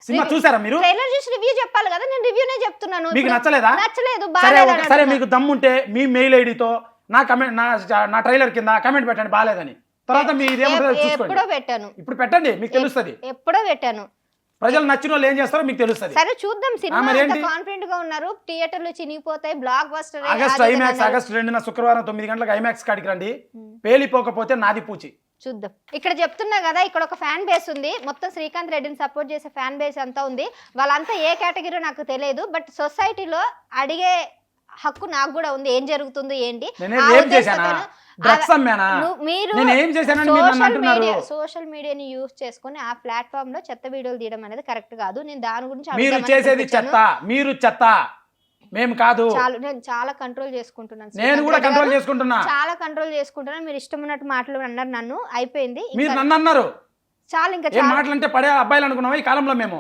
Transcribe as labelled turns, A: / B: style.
A: Cinema చూసారా మీరు?
B: Trailer చూసి రివ్యూ చెప్పాలి కదా, నేను రివ్యూనే చెప్తున్నాను.
A: మీకు నచ్చలేదా?
B: నచ్చలేదు.
A: సరే మీకు దమ్ముంటే మీ మెయిల్ ఐడితో నా కమెంట్ నా ట్రైలర్ కింద కమెంట్ పెట్టండి బాగాలేదని. తర్వాత మీ ఇదేమంటారో చూసుకోండి.
B: ఎప్పుడో పెట్టాను.
A: ఇప్పుడు పెట్టండి, మీకు తెలుస్తుంది.
B: ఎప్పుడో పెట్టాను.
A: ప్రజలు నచ్చిన వాళ్ళు ఏం చేస్తారో మీకు తెలుస్తుంది.
B: సరే చూద్దాం. సినిమా కాన్ఫిడెంట్ గా ఉన్నారు, థియేటర్లు చినిగిపోతాయి, బ్లాక్ బస్టర్.
A: ఆగస్ట్ 2న శుక్రవారం 9 గంటలకు ఐమాక్స్ కాడికి రండి. పేలిపోకపోతే నాది పూచి.
B: చూద్దాం. ఇక్కడ చెప్తున్నా కదా, ఇక్కడ ఒక ఫ్యాన్ బేస్ ఉంది, మొత్తం శ్రీకాంత్ రెడ్డిని సపోర్ట్ చేసే ఫ్యాన్ బేస్ అంతా ఉంది. వాళ్ళంతా ఏ కేటగిరీ నాకు తెలియదు, బట్ సోసైటీలో అడిగే హక్కు నాకు కూడా ఉంది. ఏం జరుగుతుంది ఏంటి, సోషల్ మీడియాని యూజ్ చేసుకుని ఆ ప్లాట్ఫామ్ లో చెత్త వీడియోలు తీయడం అనేది కరెక్ట్ కాదు. నేను దాని గురించి
A: మీరు చేసేది చెత్త, మీరు చెత్త, మేము కాదు.
B: నేను చాలా కంట్రోల్ చేసుకుంటున్నాను.
A: నేను కూడా కంట్రోల్ చేసుకుంటున్నా,
B: చాలా కంట్రోల్ చేసుకుంటున్నాను. మీరు ఇష్టం ఉన్నట్టు మాటలు అన్నారు, నన్ను అయిపోయింది.
A: మీరు నన్ను అన్నారు
B: చాలా. ఇంకా
A: మాటలంటే పడే అబ్బాయిలు అనుకున్నావా ఈ కాలంలో మేము?